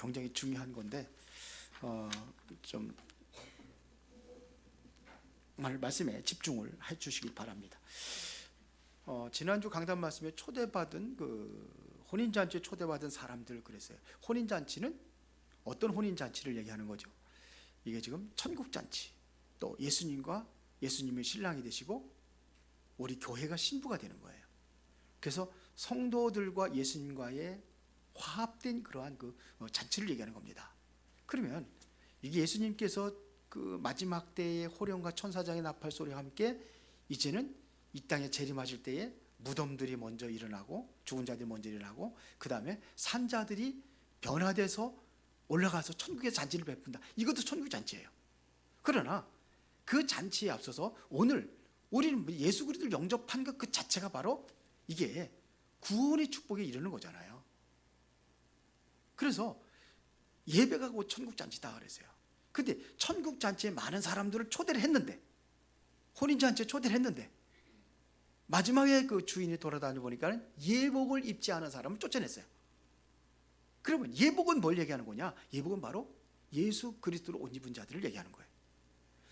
굉장히 중요한 건데 좀 말씀에 집중을 해주시기 바랍니다. 지난주 강단 말씀에 초대받은 혼인잔치에 초대받은 사람들 그랬어요. 혼인잔치는 어떤 혼인잔치를 얘기하는 거죠? 이게 지금 천국잔치, 또 예수님이 신랑이 되시고 우리 교회가 신부가 되는 거예요. 그래서 성도들과 예수님과의 화합된 그러한 잔치를 얘기하는 겁니다. 그러면 이게 예수님께서 마지막 때의 호령과 천사장의 나팔 소리와 함께 이제는 이 땅에 재림하실 때에 무덤들이 먼저 일어나고 죽은 자들이 먼저 일어나고 그 다음에 산자들이 변화돼서 올라가서 천국의 잔치를 베푼다. 이것도 천국의 잔치예요. 그러나 그 잔치에 앞서서 오늘 우리는 예수 그리스도를 영접한 것 그 자체가 바로 이게 구원의 축복에 이르는 거잖아요. 그래서 예배가 곧 천국 잔치다 그랬어요. 근데 천국 잔치에 많은 사람들을 초대를 했는데, 혼인 잔치에 초대를 했는데 마지막에 그 주인이 돌아다녀 보니까 예복을 입지 않은 사람을 쫓아냈어요. 그러면 예복은 뭘 얘기하는 거냐? 예복은 바로 예수 그리스도로 옷 입은 자들을 얘기하는 거예요.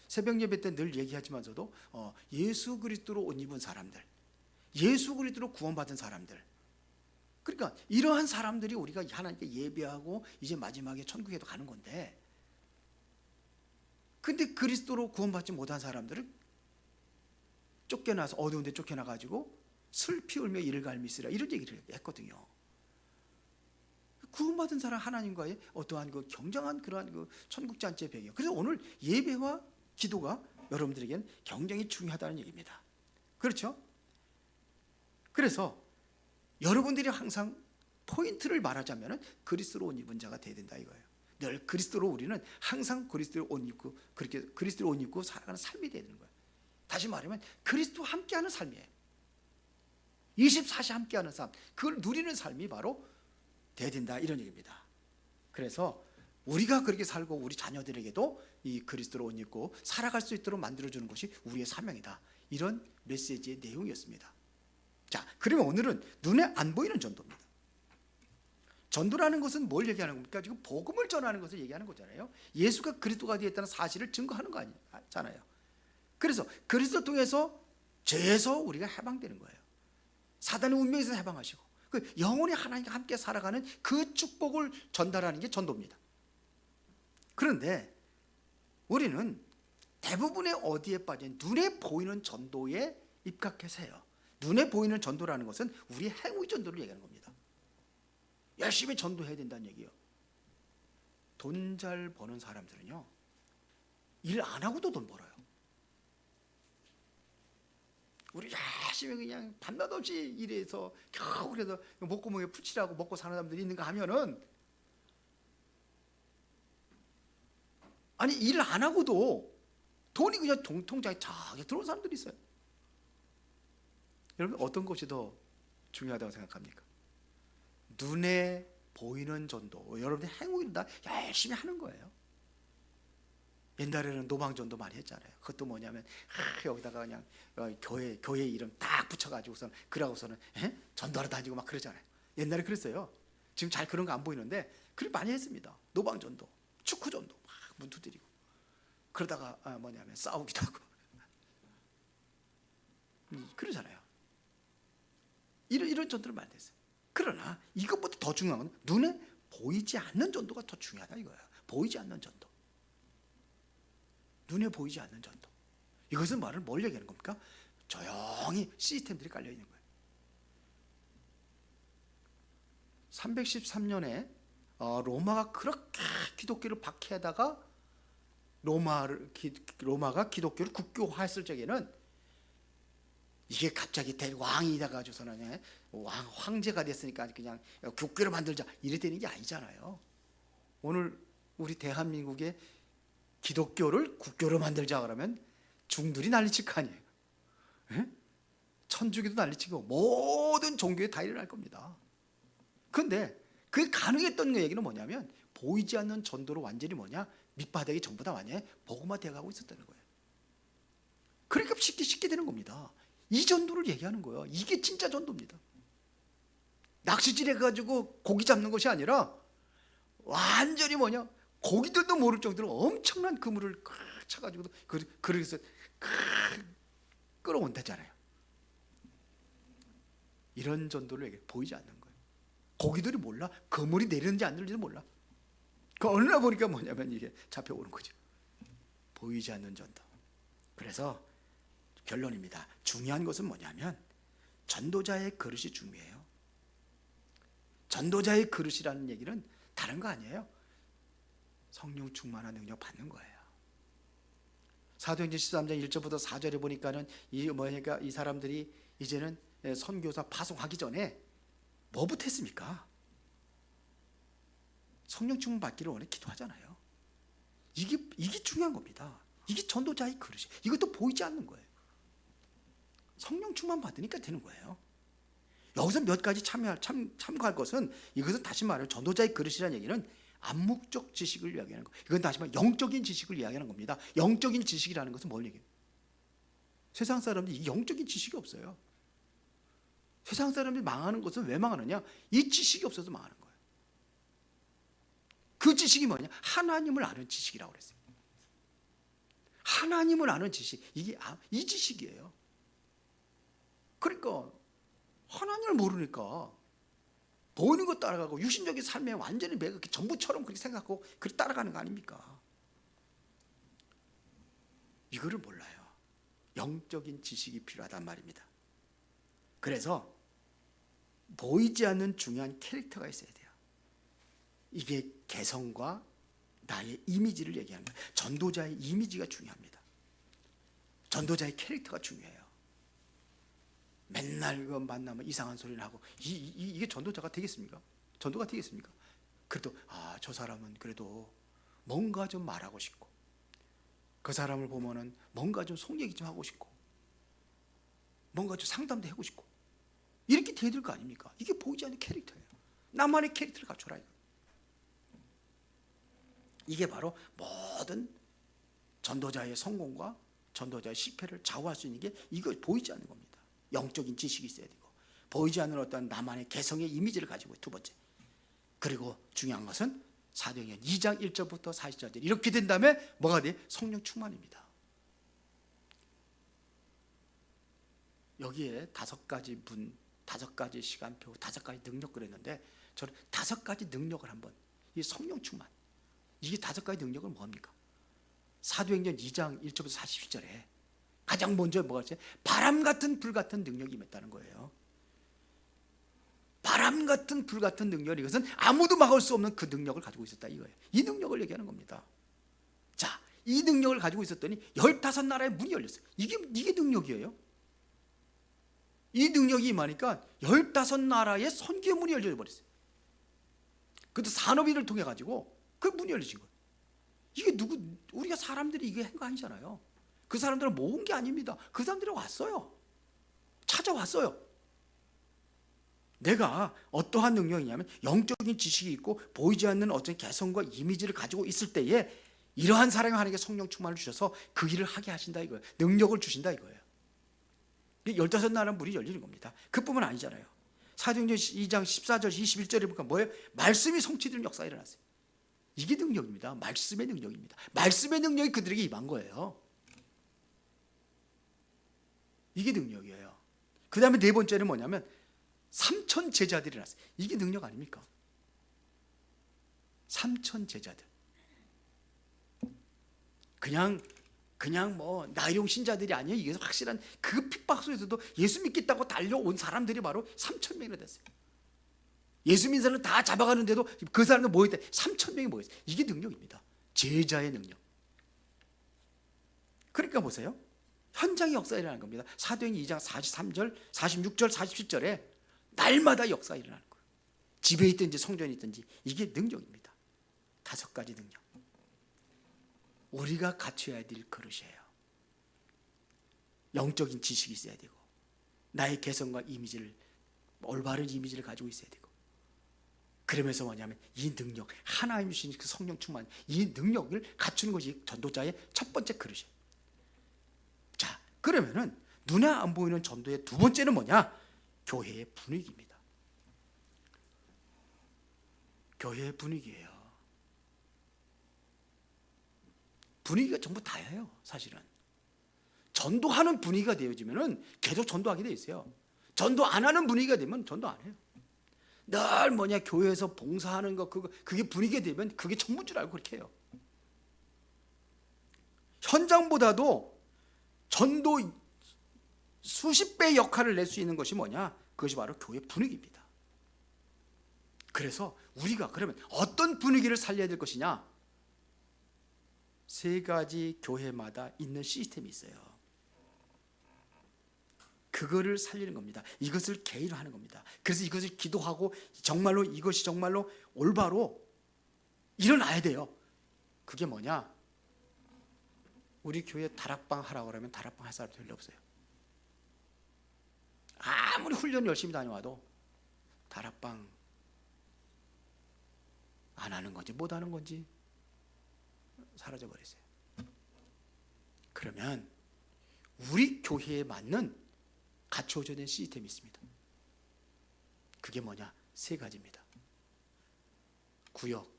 새벽 예배 때 늘 얘기하지만서도 예수 그리스도로 옷 입은 사람들, 예수 그리스도로 구원받은 사람들, 그러니까 이러한 사람들이 우리가 하나님께 예배하고 이제 마지막에 천국에도 가는 건데, 근데 그리스도로 구원받지 못한 사람들을 쫓겨나서 어두운 데 쫓겨나가지고 슬피 울며 이를 갈미 있으라 이런 얘기를 했거든요. 구원받은 사람 하나님과의 어떠한 경쟁한 그러한 천국잔치의 배경. 그래서 오늘 예배와 기도가 여러분들에게는 굉장히 중요하다는 얘기입니다. 그렇죠? 그래서 여러분들이 항상 포인트를 말하자면 그리스도로 옷 입은 자가 되어야 된다 이거예요. 늘 그리스도로 우리는 항상 그리스도로 옷 입고 그렇게 그리스도로 옷 입고 살아가는 삶이 되야 되는 거예요. 다시 말하면 그리스도와 함께하는 삶이에요. 24시 함께하는 삶, 그걸 누리는 삶이 바로 돼야 된다 이런 얘기입니다. 그래서 우리가 그렇게 살고 우리 자녀들에게도 이 그리스도로 옷 입고 살아갈 수 있도록 만들어주는 것이 우리의 사명이다. 이런 메시지의 내용이었습니다. 자, 그러면 오늘은 눈에 안 보이는 전도입니다. 전도라는 것은 뭘 얘기하는 겁니까? 지금 복음을 전하는 것을 얘기하는 거잖아요. 예수가 그리스도가 되었다는 사실을 증거하는 거 아니잖아요. 그래서 그리스도 통해서 죄에서 우리가 해방되는 거예요. 사단의 운명에서 해방하시고 영원히 하나님과 함께 살아가는 그 축복을 전달하는 게 전도입니다. 그런데 우리는 대부분의 어디에 빠진 눈에 보이는 전도에 입각해서 해요. 눈에 보이는 전도라는 것은 우리의 행위 전도를 얘기하는 겁니다. 열심히 전도해야 된다는 얘기예요. 돈 잘 버는 사람들은요, 일 안 하고도 돈 벌어요. 우리 열심히 그냥 밤낮 없이 일해서 겨우 그래서 목구멍에 풀칠하고 먹고 사는 사람들이 있는가 하면은, 아니 일을 안 하고도 돈이 그냥 통장에 쫙 들어온 사람들이 있어요. 여러분 어떤 것이 더 중요하다고 생각합니까? 눈에 보이는 전도, 여러분의 행위를 다 열심히 하는 거예요. 옛날에는 노방전도 많이 했잖아요. 그것도 뭐냐면 여기다가 그냥 교회 이름 딱 붙여가지고서는 그러고서는 전도하러 다니고 막 그러잖아요. 옛날에 그랬어요. 지금 잘 그런 거 안 보이는데 그렇게 많이 했습니다. 노방전도, 축구전도 막 문 두드리고 그러다가 뭐냐면 싸우기도 하고 그러잖아요. 이런 전도를 많이 했어요. 그러나 이것보다 더 중요한 건 눈에 보이지 않는 전도가 더 중요하다 이거예요. 보이지 않는 전도, 눈에 보이지 않는 전도. 이것은 뭘 얘기하는 겁니까? 조용히 시스템들이 깔려 있는 거예요. 313년에 로마가 그렇게 기독교를 박해하다가 로마가 기독교를 국교화했을 적에는 이게 갑자기 왕이 돼가지고서는 황제가 됐으니까 그냥 국교를 만들자 이래 되는 게 아니잖아요. 오늘 우리 대한민국의 기독교를 국교로 만들자 그러면 중들이 난리칠 거 아니에요. 천주교도 난리치고 모든 종교에 다 일어날 겁니다. 그런데 그게 가능했던 얘기는 뭐냐면 보이지 않는 전도로 완전히 밑바닥이 전부 다 완전히 복음화 되어가고 있었다는 거예요. 그러니까 쉽게 되는 겁니다. 이 전도를 얘기하는 거예요. 이게 진짜 전도입니다. 낚시질 해가지고 고기 잡는 것이 아니라 완전히 뭐냐, 고기들도 모를 정도로 엄청난 그물을 꽉 차가지고도 그래서 끌어온다잖아요. 이런 전도를 보이지 않는 거예요. 고기들이 몰라. 그물이 내리는지 안 내리는지 몰라. 그 어느 날 보니까 뭐냐면 이게 잡혀오는 거죠. 보이지 않는 전도. 그래서 결론입니다. 중요한 것은 뭐냐면 전도자의 그릇이 중요해요. 전도자의 그릇이라는 얘기는 다른 거 아니에요. 성령 충만한 능력 받는 거예요. 사도행전 13장 1절부터 4절에 보니까는 이 사람들이 이제는 선교사 파송하기 전에 뭐부터 했습니까? 성령 충만 받기를 원해 기도하잖아요. 이게 중요한 겁니다. 이게 전도자의 그릇이. 이것도 보이지 않는 거예요. 성령 충만 받으니까 되는 거예요. 여기서 몇 가지 참고할 것은, 이것은 다시 말해요, 전도자의 그릇이라는 얘기는 암묵적 지식을 이야기하는 거예요. 이건 다시 말해 영적인 지식을 이야기하는 겁니다. 영적인 지식이라는 것은 뭘 얘기해요? 세상 사람들이 영적인 지식이 없어요. 세상 사람들이 망하는 것은 왜 망하느냐? 이 지식이 없어서 망하는 거예요. 그 지식이 뭐냐? 하나님을 아는 지식이라고 그랬어요. 하나님을 아는 지식, 이게 이 지식이에요. 그러니까 하나님을 모르니까 보이는 거 따라가고 육신적인 삶에 완전히 내가 전부처럼 그렇게 생각하고 그렇게 따라가는 거 아닙니까? 이거를 몰라요. 영적인 지식이 필요하단 말입니다. 그래서 보이지 않는 중요한 캐릭터가 있어야 돼요. 이게 개성과 나의 이미지를 얘기하는 거예요. 전도자의 이미지가 중요합니다. 전도자의 캐릭터가 중요해요. 맨날 그 만나면 이상한 소리를 하고 이게 전도자가 되겠습니까? 전도가 되겠습니까? 그래도 저 사람은 그래도 뭔가 좀 말하고 싶고, 그 사람을 보면은 뭔가 좀 속 얘기 좀 하고 싶고, 뭔가 좀 상담도 하고 싶고, 이렇게 돼야 될 거 아닙니까? 이게 보이지 않는 캐릭터예요. 나만의 캐릭터를 갖춰라 이거. 이게 바로 모든 전도자의 성공과 전도자의 실패를 좌우할 수 있는 게 이거 보이지 않는 겁니다. 영적인 지식이 있어야 되고, 보이지 않는 어떤 나만의 개성의 이미지를 가지고, 두 번째. 그리고 중요한 것은 사도행전 2장 1절부터 40절 이렇게 된 다음에 뭐가 돼? 성령 충만입니다. 여기에 5가지 5가지 시간표, 5가지 능력 그랬는데, 저는 5가지 능력을 한번, 이 성령 충만, 이게 5가지 능력은 뭡니까? 사도행전 2장 1절부터 40절에 가장 먼저 뭐가 있어요? 바람 같은 불 같은 능력이 임했다는 거예요. 바람 같은 불 같은 능력, 이것은 아무도 막을 수 없는 그 능력을 가지고 있었다 이거예요. 이 능력을 얘기하는 겁니다. 자, 이 능력을 가지고 있었더니 15나라의 문이 열렸어요. 이게 능력이에요. 이 능력이 임하니까 15나라의 선교의 문이 열려버렸어요. 그것도 산업인을 통해 가지고 그 문이 열리신 거예요. 이게 우리가 사람들이 이게 한 거 아니잖아요. 그 사람들은 모은 게 아닙니다. 그 사람들이 왔어요. 찾아왔어요. 내가 어떠한 능력이냐면 영적인 지식이 있고 보이지 않는 어떤 개성과 이미지를 가지고 있을 때에 이러한 사람이 하나님께 성령 충만을 주셔서 그 일을 하게 하신다 이거예요. 능력을 주신다 이거예요. 15나라 문이 열리는 겁니다. 그뿐만 아니잖아요. 사도행전 2장 14절 21절에 보니까 뭐예요? 말씀이 성취되는 역사가 일어났어요. 이게 능력입니다. 말씀의 능력입니다. 말씀의 능력이 그들에게 임한 거예요. 이게 능력이에요. 그 다음에 네 번째는 뭐냐면 3천 제자들이 났어요. 이게 능력 아닙니까? 3천 제자들. 그냥 뭐 나이롱 신자들이 아니에요. 이게 확실한 그 핍박 속에서도 예수 믿겠다고 달려온 사람들이 바로 3천 명이나 됐어요. 예수 믿는 사람을 다 잡아가는데도 그 사람들 모였대. 3천 명이 모였어요. 이게 능력입니다. 제자의 능력. 그러니까 보세요. 현장의 역사가 일어나는 겁니다. 사도행전 2장 43절, 46절, 47절에 날마다 역사가 일어나는 거예요. 집에 있든지 성전에 있든지 이게 능력입니다. 5가지 능력. 우리가 갖춰야 될 그릇이에요. 영적인 지식이 있어야 되고, 나의 개성과 이미지를, 올바른 이미지를 가지고 있어야 되고, 그러면서 뭐냐면 이 능력, 하나님 주신 그 성령 충만, 이 능력을 갖추는 것이 전도자의 첫 번째 그릇이에요. 자, 그러면은 눈에 안 보이는 전도의 두 번째는 뭐냐? 교회의 분위기입니다. 교회의 분위기예요. 분위기가 전부 다예요. 사실은 전도하는 분위기가 되어지면은 계속 전도하게 돼 있어요. 전도 안 하는 분위기가 되면 전도 안 해요. 늘 뭐냐 교회에서 봉사하는 거 그게 분위기가 되면 그게 전부인 줄 알고 그렇게 해요. 현장보다도 전도 수십 배 역할을 낼 수 있는 것이 뭐냐? 그것이 바로 교회 분위기입니다. 그래서 우리가 그러면 어떤 분위기를 살려야 될 것이냐? 세 가지 교회마다 있는 시스템이 있어요. 그거를 살리는 겁니다. 이것을 개인화하는 겁니다. 그래서 이것을 기도하고 정말로 이것이 정말로 올바로 일어나야 돼요. 그게 뭐냐? 우리 교회 다락방 하라고 하면 다락방 할 사람 별로 없어요. 아무리 훈련 열심히 다녀와도 다락방 안 하는 건지 못 하는 건지 사라져 버렸어요. 그러면 우리 교회에 맞는 갖춰져 된 시스템이 있습니다. 그게 뭐냐? 세 가지입니다. 구역,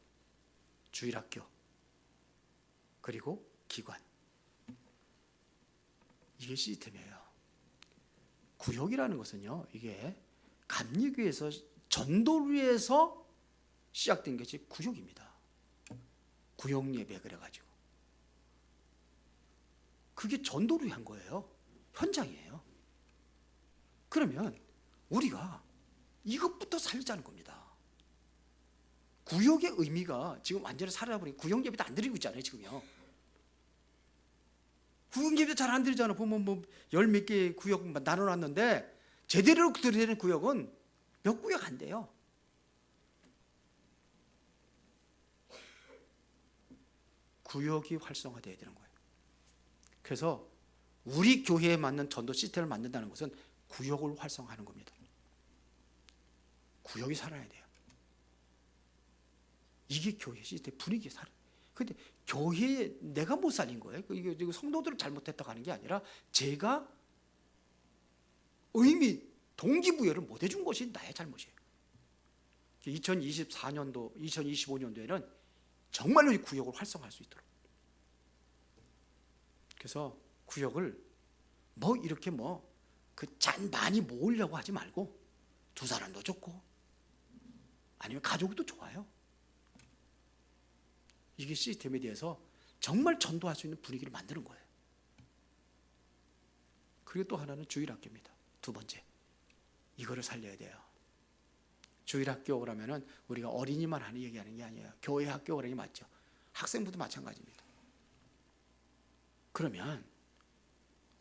주일학교, 그리고 기관. 이게 시스템이에요. 구역이라는 것은요, 이게 감리교에서 전도를 위해서 시작된 것이 구역입니다. 구역 예배 그래가지고 그게 전도를 위한 거예요. 현장이에요. 그러면 우리가 이것부터 살리자는 겁니다. 구역의 의미가 지금 완전히 사라져버린 구역 예배도 안 드리고 있잖아요. 지금요. 구역 예배 잘 안 드리잖아. 보면 뭐 열 몇 개 구역 나눠놨는데 제대로 드리는 구역은 몇 구역 안 돼요. 구역이 활성화돼야 되는 거예요. 그래서 우리 교회에 맞는 전도 시스템을 만든다는 것은 구역을 활성화하는 겁니다. 구역이 살아야 돼요. 이게 교회 시스템 분위기에 살아요. 근데 교회에 내가 못 살린 거예요. 이거 성도들을 잘못했다고 하는 게 아니라 제가 동기부여를 못 해준 것이 나의 잘못이에요. 2024년도, 2025년도에는 정말로 이 구역을 활성화할 수 있도록. 그래서 구역을 이렇게 많이 모으려고 하지 말고 두 사람도 좋고 아니면 가족도 좋아요. 이게 시스템에 대해서 정말 전도할 수 있는 분위기를 만드는 거예요. 그리고 또 하나는 주일학교입니다. 두 번째, 이거를 살려야 돼요. 주일학교 그러면은 우리가 어린이만 하는 얘기하는 게 아니에요. 교회 학교 그러는 게 맞죠. 학생부도 마찬가지입니다. 그러면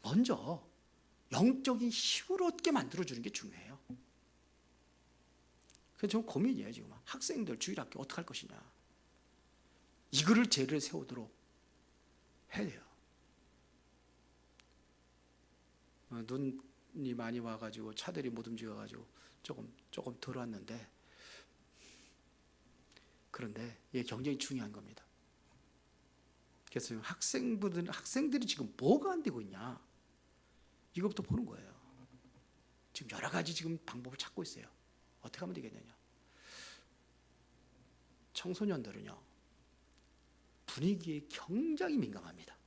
먼저 영적인 힘을 얻게 만들어주는 게 중요해요. 그래서 좀 고민이에요. 지금 학생들 주일학교 어떻게 할 것이냐. 이거를 제를 세우도록 해야 돼요. 눈이 많이 와가지고 차들이 못 움직여가지고 조금 덜 왔는데, 그런데 이게 굉장히 중요한 겁니다. 그래서 학생들이 지금 뭐가 안 되고 있냐, 이것부터 보는 거예요. 지금 여러 가지 지금 방법을 찾고 있어요. 어떻게 하면 되겠느냐. 청소년들은요, 분위기에 굉장히 민감합니다.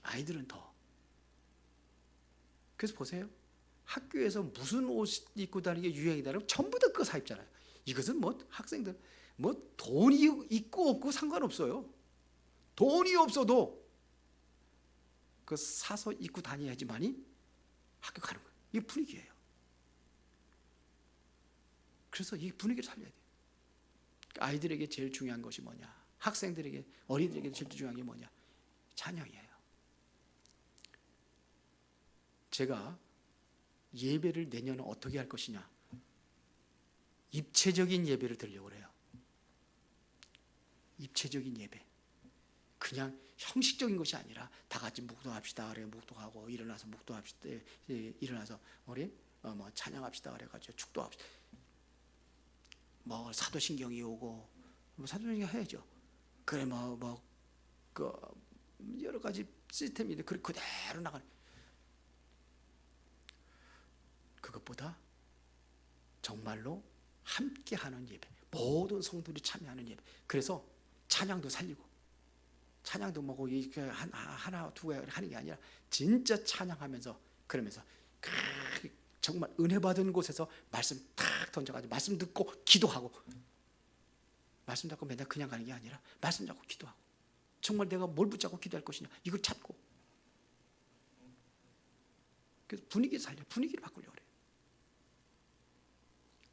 아이들은 더. 그래서 보세요. 학교에서 무슨 옷 입고 다니는 게 유행이다 그러면 전부 다 그거 사 입잖아요. 이것은 학생들 돈이 있고 없고 상관없어요. 돈이 없어도 그 사서 입고 다녀야지만이 학교 가는 거예요. 이게 분위기예요. 그래서 이 분위기를 살려야 돼요. 아이들에게 제일 중요한 것이 뭐냐? 학생들에게, 어린이들에게 제일 중요한 게 뭐냐? 찬양이에요. 제가 예배를 내년에 어떻게 할 것이냐? 입체적인 예배를 드리려고 해요. 입체적인 예배. 그냥 형식적인 것이 아니라 다 같이 묵도합시다. 그래 묵도하고 일어나서 묵도합시다. 일어나서 우리 찬양합시다. 그래가지고 축도합시다. 사도신경이 오고 사도신경 해야죠. 그래 여러 가지 시스템이 있는데 그대로 나가는. 그것보다 정말로 함께하는 예배, 모든 성도들이 참여하는 예배. 그래서 찬양도 살리고 찬양도 뭐고 하나 두 개 하는 게 아니라 진짜 찬양하면서 그러면서 정말 은혜 받은 곳에서 말씀 탁 던져가지고 말씀 듣고 기도하고, 말씀 잡고 맨날 그냥 가는 게 아니라 말씀 잡고 기도하고, 정말 내가 뭘 붙잡고 기도할 것이냐 이걸 찾고, 그래서 분위기를 바꾸려고 그래요.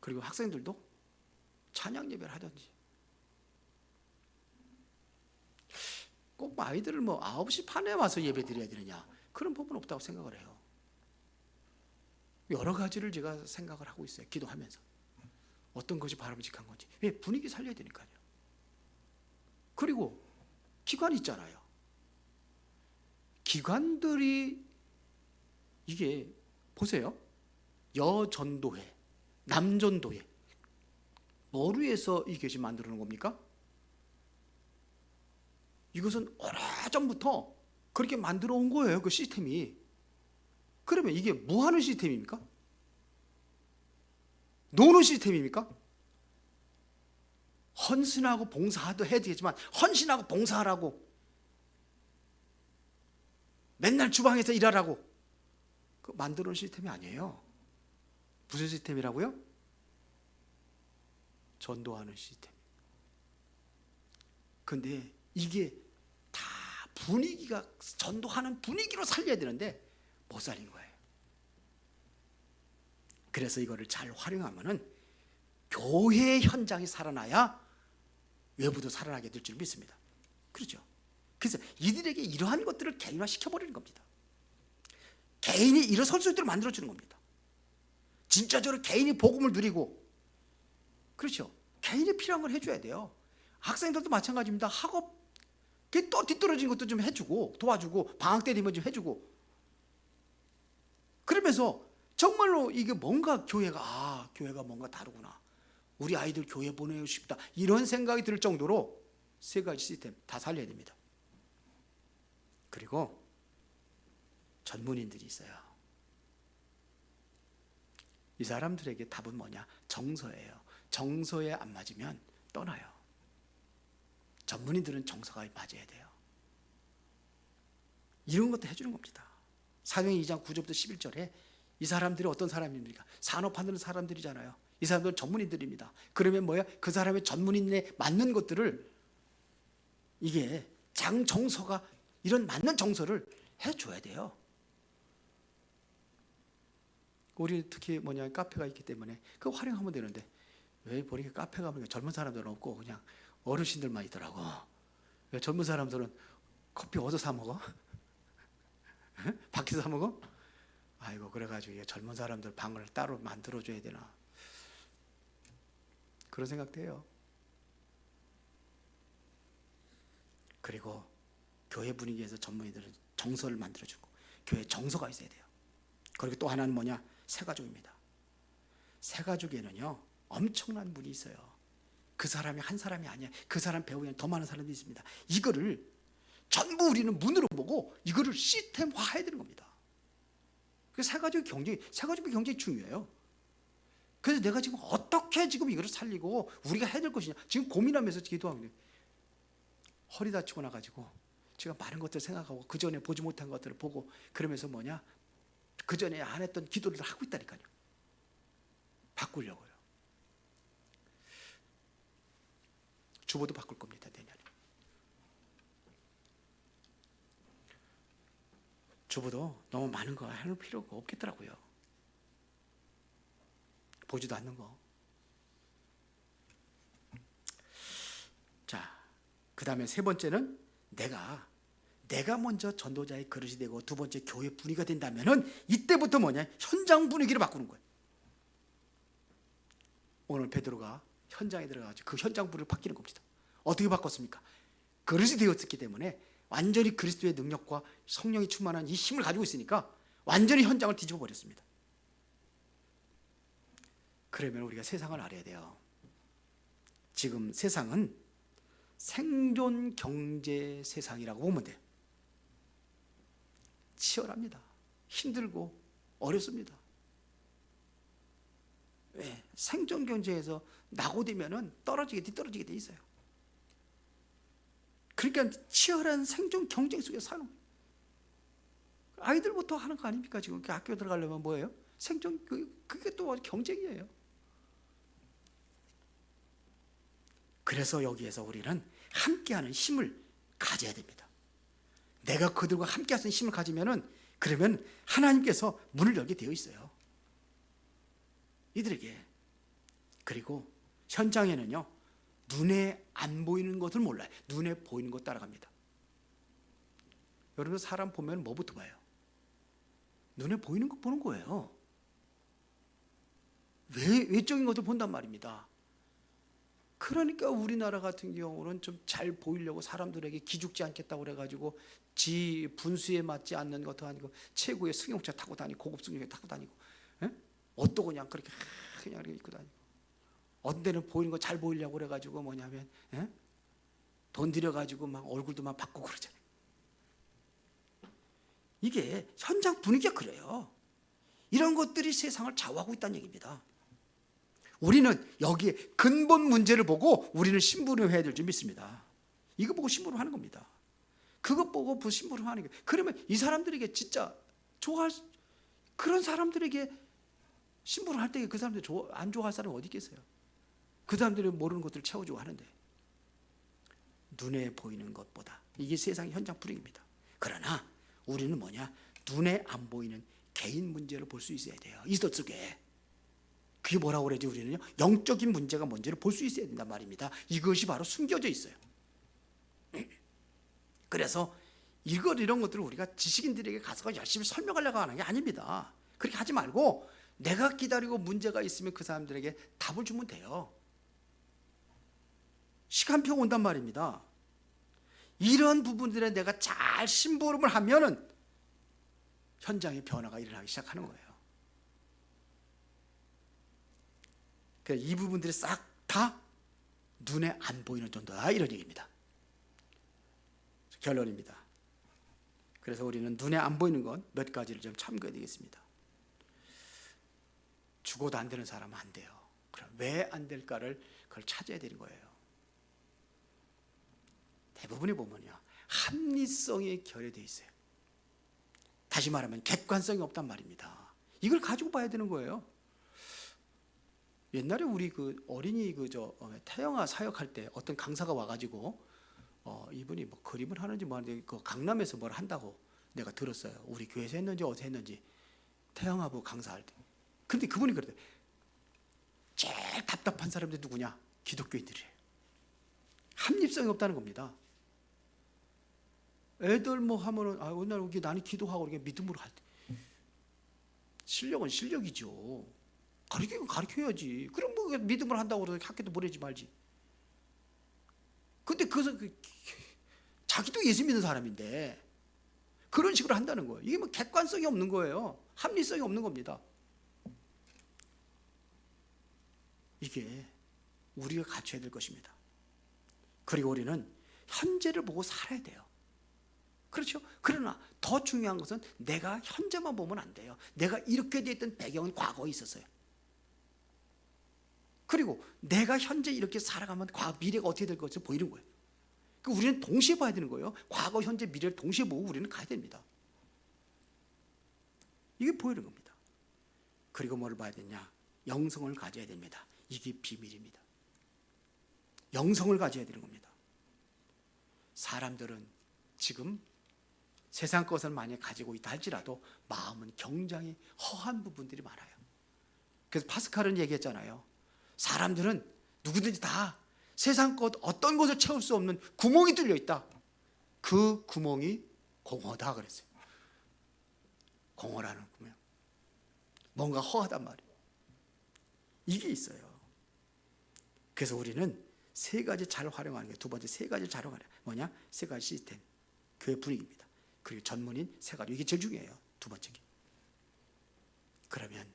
그리고 학생들도 찬양 예배를 하든지, 꼭 아이들을 9시 반에 와서 예배 드려야 되느냐, 그런 법은 없다고 생각을 해요. 여러 가지를 제가 생각을 하고 있어요. 기도하면서 어떤 것이 바람직한 건지. 왜? 분위기 살려야 되니까요. 그리고 기관 있잖아요. 기관들이 이게 보세요. 여전도회, 남전도회, 뭘 위해서 이게 지금 만들어 놓은 겁니까? 이것은 오래전부터 그렇게 만들어 온 거예요. 그 시스템이. 그러면 이게 뭐 하는 시스템입니까? 노는 시스템입니까? 헌신하고 봉사도 해야 되겠지만, 헌신하고 봉사하라고, 맨날 주방에서 일하라고, 그 만들어 놓은 시스템이 아니에요. 무슨 시스템이라고요? 전도하는 시스템. 근데 이게 다 분위기가, 전도하는 분위기로 살려야 되는데 못 살린 거예요. 그래서 이거를 잘 활용하면은 교회 현장이 살아나야 외부도 살아나게 될 줄 믿습니다. 그렇죠? 그래서 이들에게 이러한 것들을 개인화 시켜버리는 겁니다. 개인이 일어설 수 있도록 만들어주는 겁니다. 진짜적으로 개인이 복음을 누리고, 그렇죠? 개인이 필요한 걸 해줘야 돼요. 학생들도 마찬가지입니다. 학업 또 뒤떨어진 것도 좀 해주고, 도와주고, 방학 때 되면 좀 해주고, 그러면서 정말로 이게 뭔가 교회가 뭔가 다르구나, 우리 아이들 교회 보내고 싶다, 이런 생각이 들 정도로 세 가지 시스템 다 살려야 됩니다. 그리고 전문인들이 있어요. 이 사람들에게 답은 뭐냐? 정서예요. 정서에 안 맞으면 떠나요. 전문인들은 정서가 맞아야 돼요. 이런 것도 해주는 겁니다. 사도행전 2장 9절부터 11절에 이 사람들이 어떤 사람입니까? 산업하는 사람들이잖아요. 이 사람들은 전문인들입니다. 그러면 뭐야? 그 사람의 전문인에 맞는 것들을, 이게 정서가 이런 맞는 정서를 해줘야 돼요. 우리 특히 카페가 있기 때문에 그거 활용하면 되는데, 왜 보니까 카페 가면 젊은 사람들은 없고 그냥 어르신들만 있더라고. 왜 젊은 사람들은 커피 어디서 사 먹어? 밖에서 사 먹어? 아이고, 그래가지고 젊은 사람들 방을 따로 만들어줘야 되나, 그런 생각도 해요. 그리고 교회 분위기에서 전문의들은 정서를 만들어주고, 교회 정서가 있어야 돼요. 그리고 또 하나는 뭐냐? 새가족입니다. 새가족에는요 엄청난 분이 있어요. 그 사람이 한 사람이 아니야. 그 사람 배우에 더 많은 사람들이 있습니다. 이거를 전부 우리는 문으로 보고 이거를 시스템화해야 되는 겁니다. 그 새가족의 경쟁이 중요해요. 그래서 내가 지금 어떻게 지금 이거를 살리고 우리가 해야 될 것이냐, 지금 고민하면서 기도하고 있는, 허리 다치고 나가지고 제가 많은 것들을 생각하고 그 전에 보지 못한 것들을 보고, 그러면서 그 전에 안 했던 기도를 하고 있다니까요. 바꾸려고요. 주보도 바꿀 겁니다, 내년에. 주보도 너무 많은 거 할 필요가 없겠더라고요. 보지도 않는 거. 자, 그 다음에 세 번째는 내가 먼저 전도자의 그릇이 되고, 두 번째 교회 분위기가 된다면은 이때부터 현장 분위기를 바꾸는 거예요. 오늘 베드로가 현장에 들어가서 그 현장 분위기를 바뀌는 겁니다. 어떻게 바꿨습니까? 그릇이 되었기 때문에 완전히 그리스도의 능력과 성령이 충만한 이 힘을 가지고 있으니까 완전히 현장을 뒤집어 버렸습니다. 그러면 우리가 세상을 알아야 돼요. 지금 세상은 생존 경제 세상이라고 보면 돼요. 치열합니다. 힘들고 어렵습니다. 왜? 생존 경제에서 낙오되면은 뒤떨어지게 돼 있어요. 그러니까 치열한 생존 경쟁 속에서 사는 거예요. 아이들부터 하는 거 아닙니까? 지금 학교 들어가려면 뭐예요? 생존, 그게 또 경쟁이에요. 그래서 여기에서 우리는 함께하는 힘을 가져야 됩니다. 내가 그들과 함께하는 힘을 가지면은 그러면 하나님께서 문을 열게 되어 있어요. 이들에게. 그리고 현장에는요, 눈에 안 보이는 것을 몰라요. 눈에 보이는 것 따라갑니다. 여러분 사람 보면 뭐부터 봐요? 눈에 보이는 것 보는 거예요. 외적인 것을 본단 말입니다. 그러니까 우리나라 같은 경우는 좀 잘 보이려고 사람들에게 기죽지 않겠다고 그래가지고 지 분수에 맞지 않는 것도 아니고 최고의 승용차 타고 다니고 고급 승용차 타고 다니고, 옷도 그냥 그렇게 그냥 이렇게 입고 다니고, 어떤 데는 보이는 거 잘 보이려고 그래가지고 뭐냐면 돈 들여가지고 막 얼굴도 막 바꾸고 그러잖아요. 이게 현장 분위기가 그래요. 이런 것들이 세상을 좌우하고 있다는 얘기입니다. 우리는 여기에 근본 문제를 보고 우리는 심부름 해야 될 줄 믿습니다. 이거 보고 심부름 하는 겁니다. 그것 보고 심부름 하는 거예요. 그러면 이 사람들에게 진짜 그런 사람들에게 심부름 할 때 그 사람들 안 좋아할 사람이 어디 있겠어요? 그 사람들이 모르는 것들을 채워주고 하는데, 눈에 보이는 것보다 이게 세상의 현장 분위기입니다. 그러나 우리는 뭐냐? 눈에 안 보이는 개인 문제를 볼 수 있어야 돼요. 이것 속에. 그게 뭐라고 그러지? 우리는요, 영적인 문제가 뭔지를 볼 수 있어야 된단 말입니다. 이것이 바로 숨겨져 있어요. 그래서 이런 것들을 우리가 지식인들에게 가서 열심히 설명하려고 하는 게 아닙니다. 그렇게 하지 말고 내가 기다리고 문제가 있으면 그 사람들에게 답을 주면 돼요. 시간표가 온단 말입니다. 이런 부분들에 내가 잘 심부름을 하면은 현장의 변화가 일어나기 시작하는 거예요. 그러니까 이 부분들이 싹 다 눈에 안 보이는 정도다, 이런 얘기입니다. 결론입니다. 그래서 우리는 눈에 안 보이는 건 몇 가지를 좀 참고해야 되겠습니다. 죽어도 안 되는 사람은 안 돼요. 그럼 왜 안 될까를 그걸 찾아야 되는 거예요. 대부분이 보면요, 합리성이 결여되어 있어요. 다시 말하면 객관성이 없단 말입니다. 이걸 가지고 봐야 되는 거예요. 옛날에 우리 그 어린이 태영아 사역할 때 어떤 강사가 와가지고 이분이 뭐 그림을 하는지 뭐 하는데 그 강남에서 뭘 한다고 내가 들었어요. 우리 교회에서 했는지 어디서 했는지, 태영아부 강사할 때. 근데 그분이 그러대. 제일 답답한 사람들이 누구냐? 기독교인들이에요. 합리성이 없다는 겁니다. 애들 뭐 하면은 오늘 여기 나는 기도하고 이렇게 믿음으로 할 때, 실력은 실력이죠. 가르치면 가르쳐야지. 그럼 뭐 믿음을 한다고 해서 학교도 보내지 말지. 근데 자기도 예수 믿는 사람인데 그런 식으로 한다는 거예요. 이게 뭐 객관성이 없는 거예요. 합리성이 없는 겁니다. 이게 우리가 갖춰야 될 것입니다. 그리고 우리는 현재를 보고 살아야 돼요. 그렇죠? 그러나 더 중요한 것은 내가 현재만 보면 안 돼요. 내가 이렇게 됐던 배경은 과거에 있었어요. 그리고 내가 현재 이렇게 살아가면 미래가 어떻게 될 것을 보이는 거예요. 그러니까 우리는 동시에 봐야 되는 거예요. 과거, 현재, 미래를 동시에 보고 우리는 가야 됩니다. 이게 보이는 겁니다. 그리고 뭐를 봐야 되냐? 영성을 가져야 됩니다. 이게 비밀입니다. 영성을 가져야 되는 겁니다. 사람들은 지금 세상 것을 많이 가지고 있다 할지라도 마음은 굉장히 허한 부분들이 많아요. 그래서 파스칼은 얘기했잖아요. 사람들은 누구든지 다 세상 것 어떤 것을 채울 수 없는 구멍이 뚫려 있다. 그 구멍이 공허다 그랬어요. 공허라는 구멍. 뭔가 허하단 말이에요. 이게 있어요. 그래서 우리는 세 가지 잘 활용하는 게, 두 번째 세 가지를 잘 활용하는 게 뭐냐? 세 가지 시스템. 교회 분위기입니다. 그리고 전문인 세 가지. 이게 제일 중요해요. 두 번째 게. 그러면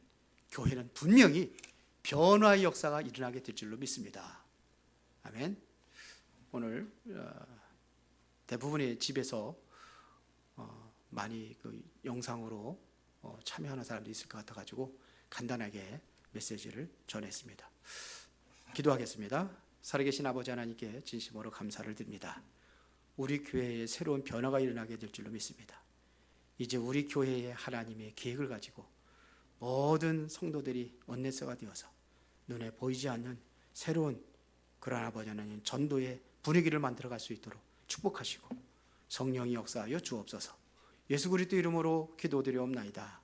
교회는 분명히 변화의 역사가 일어나게 될 줄로 믿습니다. 아멘. 오늘 대부분의 집에서 많이 그 영상으로 참여하는 사람도 있을 것 같아가지고 간단하게 메시지를 전했습니다. 기도하겠습니다. 살아계신 아버지 하나님께 진심으로 감사를 드립니다. 우리 교회에 새로운 변화가 일어나게 될 줄로 믿습니다. 이제 우리 교회에 하나님의 계획을 가지고 모든 성도들이 원내서가 되어서 눈에 보이지 않는 새로운 그런 아버지 하나님 전도의 분위기를 만들어갈 수 있도록 축복하시고 성령이 역사하여 주옵소서. 예수 그리스도 이름으로 기도드리옵나이다.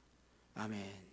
아멘.